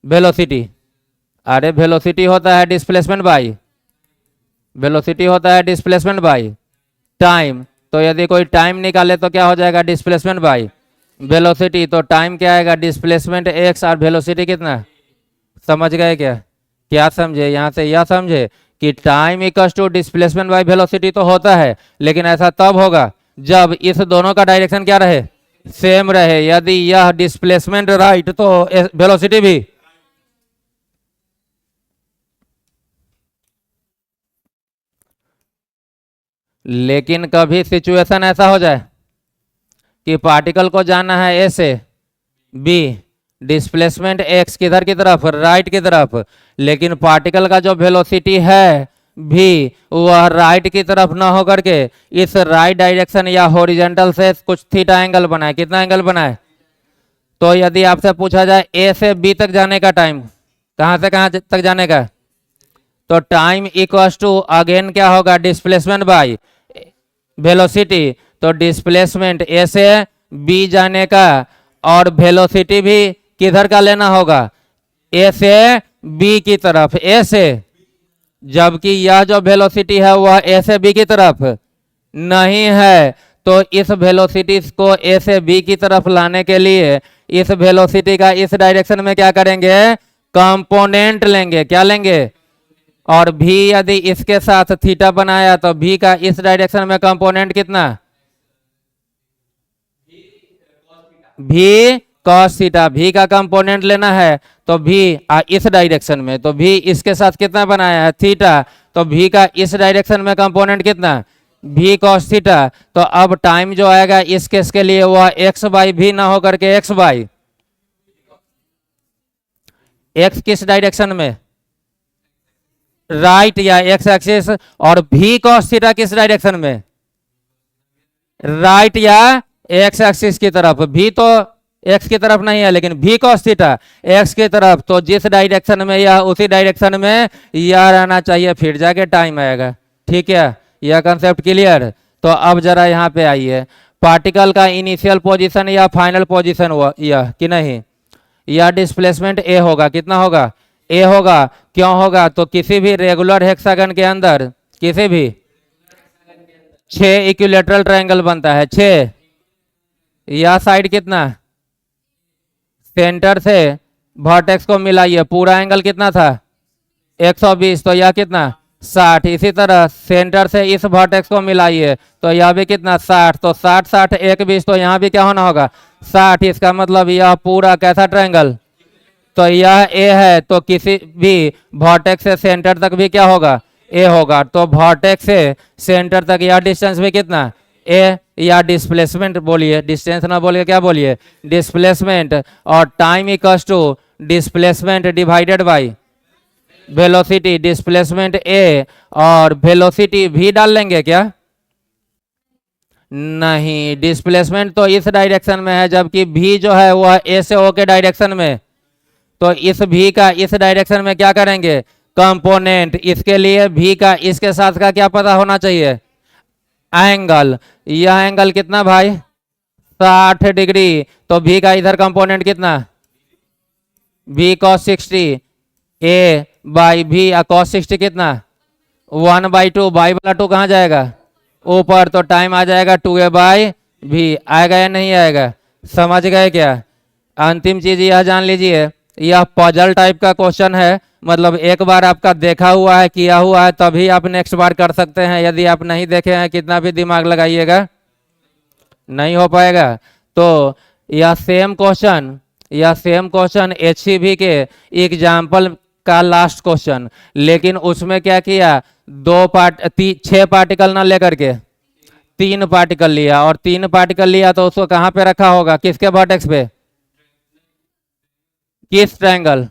velocity. अरे वेलोसिटी होता है डिस्प्लेसमेंट बाय, वेलोसिटी होता है डिस्प्लेसमेंट बाय टाइम। तो यदि कोई टाइम निकाले तो क्या हो जाएगा? Displacement by velocity. तो टाइम क्या आएगा? डिस्प्लेसमेंट एक्स और वेलोसिटी कितना? समझ गए क्या? क्या समझे? यहाँ से यह समझे कि time equal to displacement by velocity तो होता है, लेकिन ऐसा तब होगा जब इस दोनों का डायरेक्शन क्या रहे, सेम रहे। यदि यह डिस्प्लेसमेंट राइट तो वेलोसिटी भी। लेकिन कभी सिचुएशन ऐसा हो जाए कि पार्टिकल को जाना है ए से बी, डिस्प्लेसमेंट एक्स किधर की तरफ, राइट की तरफ, लेकिन पार्टिकल का जो वेलोसिटी है भी वह राइट की तरफ ना होकर के इस राइट डायरेक्शन या हॉरिजॉन्टल से कुछ थीटा एंगल बनाए। कितना एंगल बनाए? तो यदि आपसे पूछा जाए ए से बी तक जाने का टाइम, कहां से कहां तक जाने का, तो टाइम इक्वल्स टू अगेन क्या होगा, डिस्प्लेसमेंट बाय वेलोसिटी। तो डिस्प्लेसमेंट ए से बी जाने का और वेलोसिटी भी किधर का लेना होगा, ए से बी की तरफ, ए से, जबकि यह जो वेलोसिटी है वह ए से बी की तरफ नहीं है। तो इस वेलोसिटी को ए से बी की तरफ लाने के लिए इस वेलोसिटी का इस डायरेक्शन में क्या करेंगे, कंपोनेंट लेंगे। क्या लेंगे? और भी यदि इसके साथ थीटा बनाया तो भी का इस डायरेक्शन में कंपोनेंट कितना, भी कॉस थीटा। भी का कंपोनेंट लेना है तो भी इस डायरेक्शन में, तो भी इसके साथ कितना बनाया है, थीटा। तो भी का इस डायरेक्शन में कंपोनेंट कितना, भी कॉस थीटा। तो अब टाइम जो आएगा इस केस के लिए वह एक्स बाई भी ना होकर के एक्स बाई, एक्स किस डायरेक्शन में, राइट या एक्स एक्सिस, और भी कॉस थीटा किस डायरेक्शन में, राइट या एक्स एक्सिस की तरफ। भी तो एक्स की तरफ नहीं है, लेकिन भी कॉस थीटा एक्स की तरफ। तो जिस डायरेक्शन में या उसी डायरेक्शन में यह रहना चाहिए, फिर जाके टाइम आएगा। ठीक है, यह कंसेप्ट क्लियर? तो अब जरा यहाँ पे आइए, पार्टिकल का इनिशियल पोजीशन या फाइनल पोजीशन हुआ यह कि नहीं, यह डिस्प्लेसमेंट ए होगा। कितना होगा, ए होगा। क्यों होगा, तो किसी भी रेगुलर हेक्सागन के अंदर किसी भी 6 इक्विलेटरल ट्रायंगल बनता है, 6। यह साइड कितना, सेंटर से वर्टेक्स को मिलाइए, पूरा एंगल कितना था, 120, तो यह कितना, 60। इसी तरह सेंटर से इस वर्टेक्स को मिलाइए तो यह भी कितना, 60। तो 60 60 1 20, तो यहाँ भी क्या होना होगा, 60। इसका मतलब यह पूरा कैसा ट्रायंगल, तो यह ए है, तो किसी भी वर्टेक्स से सेंटर तक भी क्या होगा, ए होगा। तो वर्टेक्स से सेंटर तक यह डिस्टेंस भी कितना, ए, या डिस्प्लेसमेंट बोलिए, डिस्टेंस ना बोलिए, क्या बोलिए, डिस्प्लेसमेंट। और time equals to displacement divided by velocity. Displacement ए और वेलोसिटी भी डाल लेंगे क्या, नहीं, डिस्प्लेसमेंट तो इस डायरेक्शन में है, जबकि भी जो है वह ए से ओ के डायरेक्शन में। तो इस भी का इस डायरेक्शन में क्या करेंगे, कंपोनेंट। इसके लिए भी का इसके साथ का क्या पता होना चाहिए, एंगल। यह एंगल कितना भाई, 60 डिग्री। तो भी का इधर कंपोनेंट कितना, भी cos 60, ए बाई भी cos 60 कितना, 1/2। बाई वाला 2 कहाँ जाएगा, ऊपर। तो टाइम आ जाएगा 2a बाई भी। आएगा या नहीं आएगा, समझ गए क्या? अंतिम चीज यह जान लीजिए, यह पजल टाइप का क्वेश्चन है, मतलब एक बार आपका देखा हुआ है, किया हुआ है, तभी आप नेक्स्ट बार कर सकते हैं। यदि आप नहीं देखे हैं, कितना भी दिमाग लगाइएगा नहीं हो पाएगा। तो यह सेम क्वेश्चन HCV के एग्जाम्पल का लास्ट क्वेश्चन, लेकिन उसमें क्या किया, 6 पार्टिकल ना लेकर के 3 पार्टिकल लिया, और 3 पार्टिकल लिया तो उसको कहां पे रखा होगा, किसके वर्टेक्स पे, किस ट्रायंगल,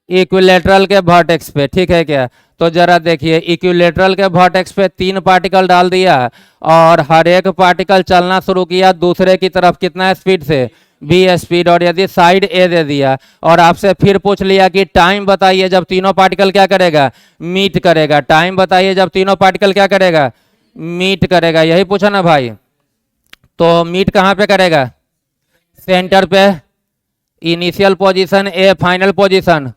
इक्विलेटरल के वर्टेक्स पे। ठीक है क्या? तो जरा देखिए, इक्विलेटरल के वर्टेक्स पे 3 पार्टिकल डाल दिया और हर एक पार्टिकल चलना शुरू किया दूसरे की तरफ, कितना स्पीड से, v स्पीड। और यदि साइड ए दे दिया और आपसे फिर पूछ लिया कि टाइम बताइए जब तीनों पार्टिकल क्या करेगा, मीट करेगा। टाइम बताइए जब तीनों पार्टिकल क्या करेगा, मीट करेगा। यही पूछा ना भाई। तो मीट कहाँ पे करेगा, सेंटर पे। Initial position A, final position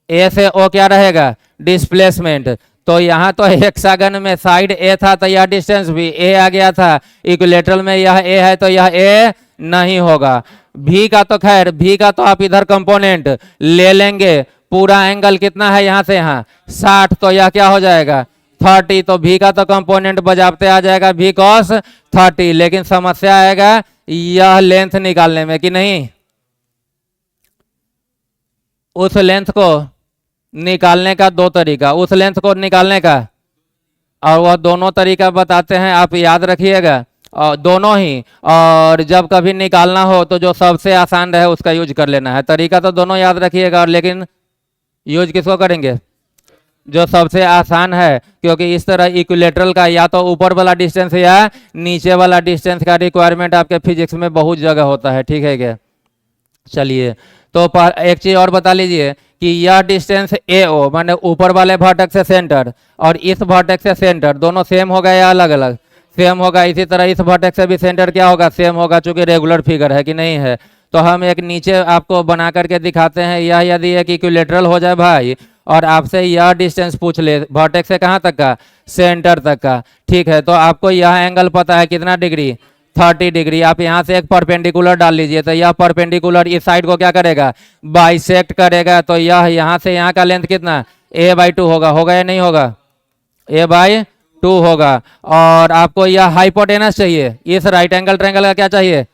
A से ओ क्या रहेगा, डिस्प्लेसमेंट। तो यहाँ तो हेक्सागन में साइड ए था तो यह डिस्टेंस भी ए आ गया था, इक्विलेटरल में यह ए है तो यह ए नहीं होगा। भी का तो खैर, भी का तो आप इधर कंपोनेंट ले लेंगे, पूरा एंगल कितना है यहाँ से यहाँ 60, तो यह क्या हो जाएगा 30। तो भी का तो कंपोनेंट बजाते आ जाएगा भी cos 30, लेकिन समस्या आएगा यह लेंथ निकालने में कि नहीं। उस लेंथ को निकालने का दो तरीका, उस लेंथ को निकालने का, और वह दोनों तरीका बताते हैं, आप याद रखिएगा, और दोनों ही। और जब कभी निकालना हो तो जो सबसे आसान रहे उसका यूज कर लेना है। तरीका तो दोनों याद रखिएगा, और लेकिन यूज किसको करेंगे, जो सबसे आसान है, क्योंकि इस तरह इक्विलेटरल का या तो ऊपर वाला डिस्टेंस या नीचे वाला डिस्टेंस का रिक्वायरमेंट आपके फिजिक्स में बहुत जगह होता है, ठीक है क्या। चलिए, तो एक चीज और बता लीजिए कि यह डिस्टेंस AO माने ऊपर वाले वर्टेक्स से सेंटर और इस वर्टेक्स से सेंटर दोनों सेम होगा या अलग अलग, सेम होगा। इसी तरह इस वर्टेक्स से भी सेंटर क्या होगा, सेम होगा, चूंकि रेगुलर फिगर है कि नहीं है। तो हम एक नीचे आपको बना करके दिखाते हैं, यह यदि एक इक्विलेटरल हो जाए भाई और आपसे यह डिस्टेंस पूछ ले वर्टेक्स से कहाँ तक का, सेंटर तक का, ठीक है, तो आपको यह एंगल पता है कितना डिग्री, 30 डिग्री। आप यहाँ से एक परपेंडिकुलर डाल लीजिए, तो यह परपेंडिकुलर इस साइड को क्या करेगा, बाइसेक्ट करेगा। तो यह यहाँ से यहाँ का लेंथ कितना, a/2 होगा, होगा या नहीं होगा, a/2 होगा। और आपको यह हाइपोटेनस चाहिए, इस राइट एंगल ट्रायंगल का क्या चाहिए,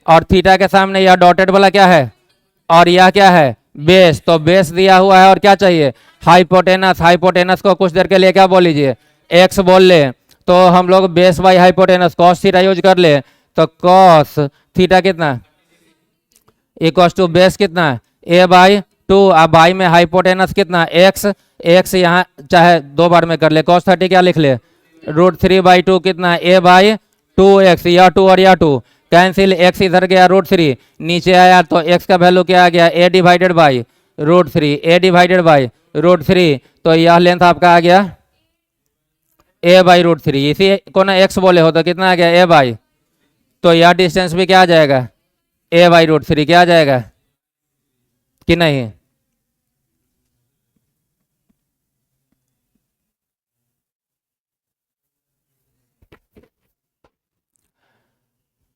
और थीटा के सामने यह डॉटेड वाला क्या है, और यह क्या है, बेस। तो बेस दिया हुआ है और क्या चाहिए, हाइपोटेनस। हाइपोटेनस को कुछ देर के लिए क्या बोल लीजिए, एक्स बोल ले। तो हम लोग base by hypotenuse cos theta use कर ले, तो कॉस थीटा कितना इक्वल्स टू बेस कितना a/2, अब बाई में हाइपोटेनस कितना एक्स, एक्स यहाँ चाहे दो बार में कर ले, cos 30 क्या लिख ले, √3/2 कितना a/2x, या 2 और या 2 कैंसिल, x इधर गया √3 नीचे आया, तो x का वैल्यू क्या आ गया a/√3, a/√3। तो यह लेंथ आपका आ गया a/√3, इसी को ना x बोले हो तो कितना आ गया a/, तो यह डिस्टेंस भी क्या आ जाएगा a/√3, क्या आ जाएगा कि नहीं।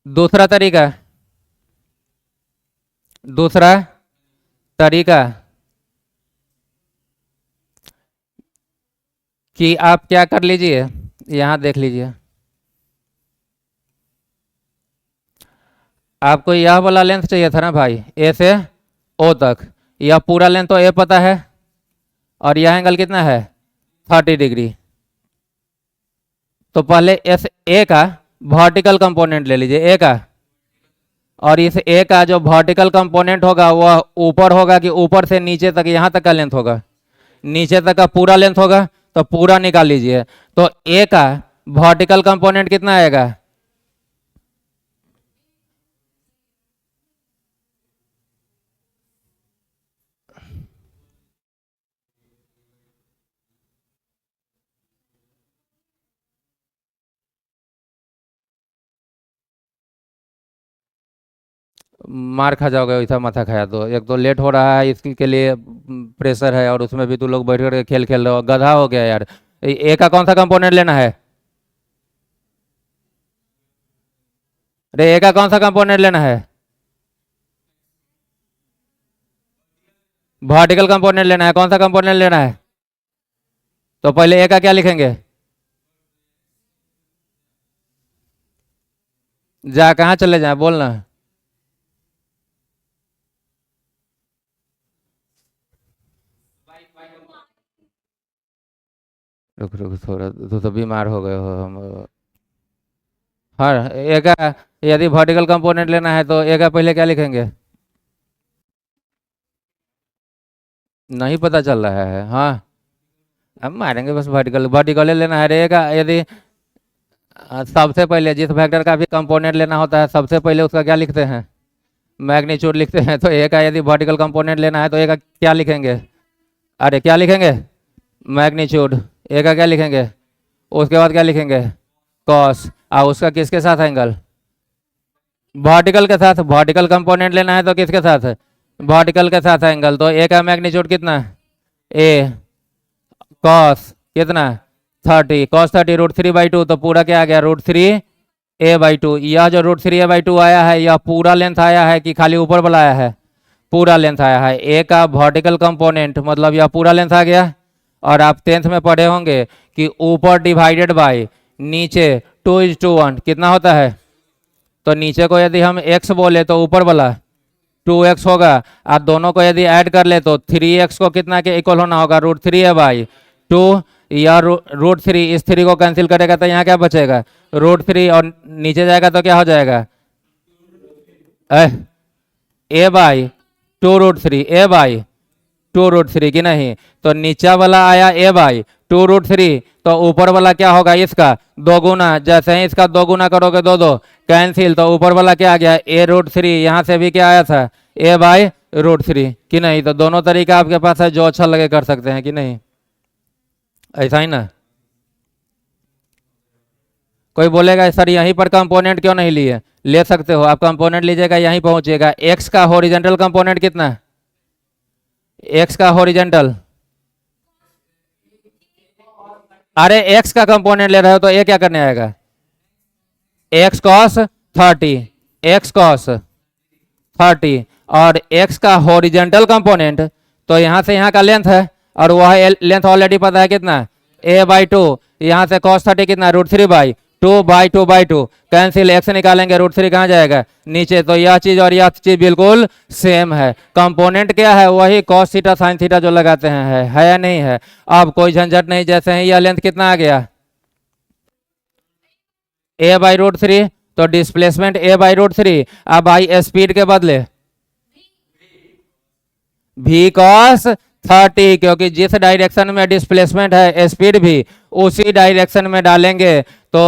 दूसरा तरीका कि आप क्या कर लीजिए, यहां देख लीजिए, आपको यह वाला लेंथ चाहिए था ना भाई, ए से ओ तक, यह पूरा लेंथ तो ए पता है, और यह एंगल कितना है 30 डिग्री। तो पहले एस ए का वर्टिकल कंपोनेंट ले लीजिए, ए का, और इस ए का जो वर्टिकल कंपोनेंट होगा वह ऊपर होगा कि ऊपर से नीचे तक, यहां तक का लेंथ होगा, नीचे तक का पूरा लेंथ होगा, तो पूरा निकाल लीजिए। तो ए का वर्टिकल कंपोनेंट कितना आएगा, मार खा जाओगे वैसा माथा खाया तो। एक तो लेट हो रहा है, इसके लिए प्रेशर है, और उसमें भी तू लोग बैठ कर खेल खेल रहे हो, गधा हो गया यार। ए का कौन सा कंपोनेंट लेना है, अरे ए का कौन सा कंपोनेंट लेना है, वर्टिकल कंपोनेंट लेना है, कौन सा कंपोनेंट लेना है। तो पहले ए का क्या लिखेंगे, जा कहाँ चले जाए बोलना, रुक रुक थोड़ा, तो बीमार हो गए हो हम। हाँ, ए का यदि वर्टिकल कंपोनेंट लेना है तो ए का पहले क्या लिखेंगे, नहीं पता चल रहा है। हाँ, अब मारेंगे बस, वर्टिकल वर्टिकल लेना है रे का। यदि सबसे पहले जिस वेक्टर का भी कंपोनेंट लेना होता है सबसे पहले उसका क्या लिखते हैं, मैग्नीट्यूड लिखते हैं। तो ए का यदि वर्टिकल कंपोनेंट लेना है तो ए का क्या लिखेंगे, अरे क्या लिखेंगे, मैग्नीट्यूड। ए का क्या लिखेंगे, उसके बाद क्या लिखेंगे, कॉस, और उसका किसके साथ एंगल, वर्टिकल के साथ। वर्टिकल कंपोनेंट लेना है तो किसके साथ, वर्टिकल के साथ एंगल। तो ए का मैग्नीट्यूड कितना, ए कॉस कितना 30, cos 30 √3/2, तो पूरा क्या आ गया √3a/2। यह जो √3a/2 आया है यह पूरा लेंथ आया है कि खाली ऊपर वाला आया है, पूरा लेंथ आया है। ए का वर्टिकल कंपोनेंट मतलब यह पूरा लेंथ आ गया। और आप 10th में पढ़े होंगे कि ऊपर डिवाइडेड बाय नीचे 2:1 कितना होता है। तो नीचे को यदि हम x बोले तो ऊपर वाला 2x होगा। आप दोनों को यदि ऐड कर ले तो 3x को कितना के इक्वल होना होगा, √3 है बाई 2 या √3। इस 3 को कैंसिल करेगा तो यहाँ क्या बचेगा, √3 और नीचे जाएगा तो क्या हो जाएगा a बाई 2√3, a बाई 2√3 की नहीं। तो नीचा वाला आया a बाई 2√3, तो ऊपर वाला क्या होगा इसका 2 गुना। जैसे ही इसका 2 गुना करोगे 2 2 कैंसिल, तो ऊपर वाला क्या आ गया a√3। यहाँ से भी क्या आया था a बाई √3 की नहीं। तो दोनों तरीका आपके पास है, जो अच्छा लगे कर सकते हैं कि नहीं, ऐसा ही ना। कोई बोलेगा सर यहीं पर कंपोनेंट क्यों नहीं लिए, ले सकते हो आप, कंपोनेंट लीजिएगा यहीं पहुंचेगा। x का हॉरिजॉन्टल कंपोनेंट कितना है, x का हॉरिजॉन्टल, अरे x का कंपोनेंट ले रहे हो तो ये क्या करने आएगा x cos 30, x cos 30। और x का हॉरिजॉन्टल कंपोनेंट तो यहां से यहां का लेंथ है, और वह लेंथ ऑलरेडी पता है कितना a बाई 2। यहां से cos 30 कितना √3 बाई 2/2 कैंसिल, x निकालेंगे √3 कहाँ जाएगा नीचे। तो यह चीज और यह चीज बिल्कुल सेम है। कंपोनेंट क्या है, वही cos थीटा sin थीटा जो लगाते हैं, है या नहीं है। अब कोई झंझट नहीं। जैसे ही यह लेंथ कितना आ गया a बाई √3, तो डिस्प्लेसमेंट a बाई √3। अब आई स्पीड के बदले v cos 30, क्योंकि जिस डायरेक्शन में डिस्प्लेसमेंट है स्पीड भी उसी डायरेक्शन में डालेंगे। तो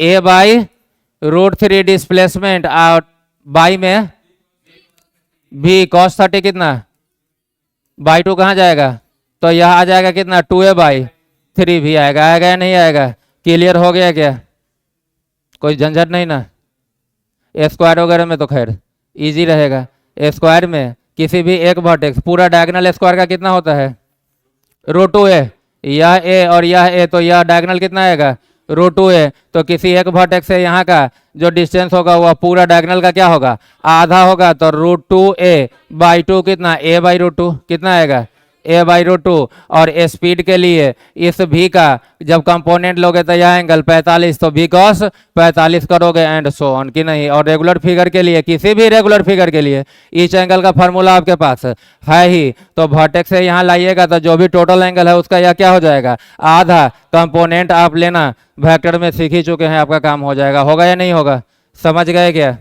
a बाई √3 डिस्प्लेसमेंट और बाई में v cos 30 कितना बाई 2 कहाँ जाएगा, तो यह आ जाएगा कितना 2a बाई 3 भी आएगा। आएगा या नहीं आएगा, क्लियर हो गया क्या, कोई झंझट नहीं ना। स्क्वायर वगैरह में तो खैर इजी रहेगा। स्क्वायर में किसी भी एक वर्टेक्स पूरा डायगोनल स्क्वायर का कितना होता है √2a, यह a और यह a, तो यह डायगोनल कितना आएगा √2a। तो किसी एक वर्टेक्स से यहाँ का जो डिस्टेंस होगा वह पूरा डायगोनल का क्या होगा आधा होगा। तो √2a बाई 2 कितना a बाई √2 कितना आएगा a बाई √2। और स्पीड के लिए इस v का जब कंपोनेंट लोगे तो यह एंगल 45, तो v cos 45 करोगे एंड सो ऑन की नहीं। और रेगुलर फिगर के लिए, किसी भी रेगुलर फिगर के लिए ईच एंगल का फार्मूला आपके पास है ही। तो वर्टेक्स से यहाँ लाइएगा तो जो भी टोटल एंगल है उसका यह क्या हो जाएगा आधा। कंपोनेंट आप लेना वेक्टर में सीख ही चुके हैं, आपका काम हो जाएगा। होगा या नहीं होगा, समझ गए क्या।